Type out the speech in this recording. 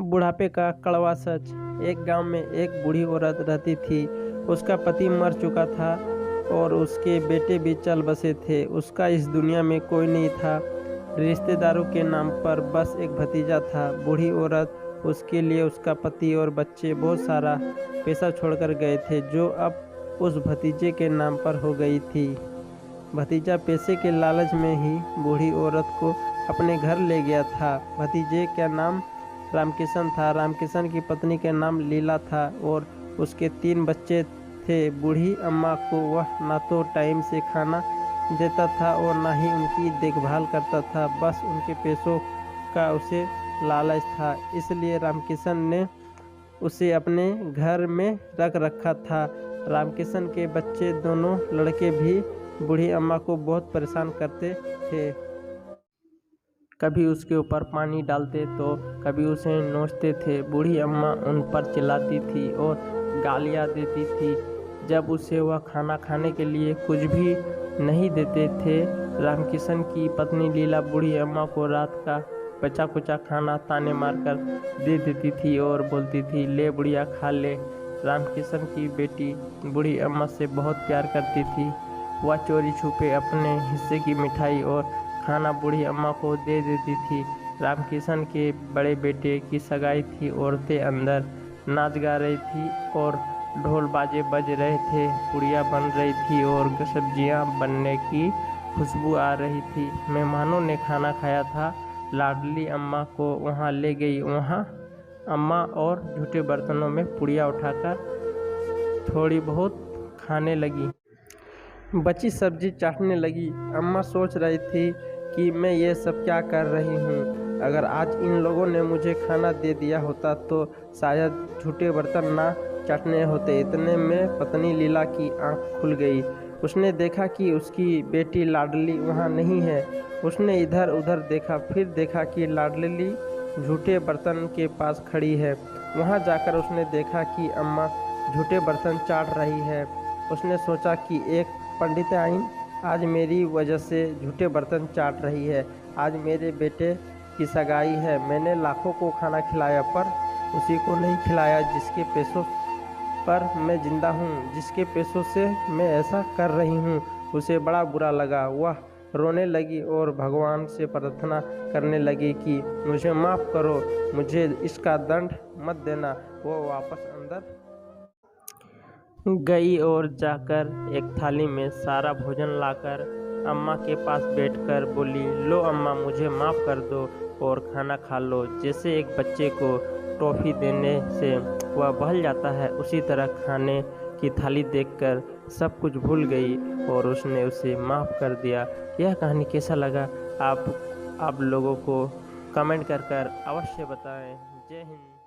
बुढ़ापे का कड़वा सच। एक गांव में एक बूढ़ी औरत रहती थी। उसका पति मर चुका था और उसके बेटे भी चल बसे थे। उसका इस दुनिया में कोई नहीं था। रिश्तेदारों के नाम पर बस एक भतीजा था। बूढ़ी औरत उसके लिए उसका पति और बच्चे बहुत सारा पैसा छोड़कर गए थे, जो अब उस भतीजे के नाम पर हो गई थी। भतीजा पैसे के लालच में ही बूढ़ी औरत को अपने घर ले गया था। भतीजे का नाम रामकिशन था। रामकिशन की पत्नी का नाम लीला था और उसके 3 बच्चे थे। बूढ़ी अम्मा को वह ना तो टाइम से खाना देता था और ना ही उनकी देखभाल करता था। बस उनके पैसों का उसे लालच था, इसलिए रामकिशन ने उसे अपने घर में रख रखा था। रामकिशन के बच्चे दोनों लड़के भी बूढ़ी अम्मा को बहुत परेशान करते थे। कभी उसके ऊपर पानी डालते तो कभी उसे नोचते थे। बूढ़ी अम्मा उन पर चिल्लाती थी और गालियाँ देती थी। जब उसे वह खाना खाने के लिए कुछ भी नहीं देते थे, रामकिशन की पत्नी लीला बूढ़ी अम्मा को रात का बचा कुचा खाना ताने मारकर दे देती थी और बोलती थी, ले बुढ़िया खा ले। रामकिशन की बेटी बूढ़ी अम्मा से बहुत प्यार करती थी। वह चोरी छुपे अपने हिस्से की मिठाई और खाना बूढ़ी अम्मा को दे देती थी। रामकिशन के बड़े बेटे की सगाई थी। औरतें अंदर नाच गा रही थी और ढोल बाजे बज रहे थे। पुड़िया बन रही थी और सब्जियां बनने की खुशबू आ रही थी। मेहमानों ने खाना खाया था। लाडली अम्मा को वहां ले गई। वहां अम्मा और झूठे बर्तनों में पुड़िया उठाकर थोड़ी बहुत खाने लगी। बची सब्जी चाटने लगी। अम्मा सोच रही थी कि मैं ये सब क्या कर रही हूँ। अगर आज इन लोगों ने मुझे खाना दे दिया होता तो शायद झूठे बर्तन ना चाटने होते। इतने में पत्नी लीला की आंख खुल गई। उसने देखा कि उसकी बेटी लाडली वहाँ नहीं है। उसने इधर उधर देखा, फिर देखा कि लाडली झूठे बर्तन के पास खड़ी है। वहाँ जाकर उसने देखा कि अम्मा झूठे बर्तन चाट रही है। उसने सोचा कि एक पंडिताइन आज मेरी वजह से झूठे बर्तन चाट रही है। आज मेरे बेटे की सगाई है। मैंने लाखों को खाना खिलाया पर उसी को नहीं खिलाया जिसके पैसों पर मैं जिंदा हूँ, जिसके पैसों से मैं ऐसा कर रही हूँ। उसे बड़ा बुरा लगा। वह रोने लगी और भगवान से प्रार्थना करने लगी कि मुझे माफ़ करो, मुझे इसका दंड मत देना। वो वापस अंदर गई और जाकर एक थाली में सारा भोजन लाकर अम्मा के पास बैठकर बोली, लो अम्मा, मुझे माफ़ कर दो और खाना खा लो। जैसे एक बच्चे को टॉफ़ी देने से वह बहल जाता है, उसी तरह खाने की थाली देखकर सब कुछ भूल गई और उसने उसे माफ़ कर दिया। यह कहानी कैसा लगा आप लोगों को कमेंट कर अवश्य बताएं। जय हिंद।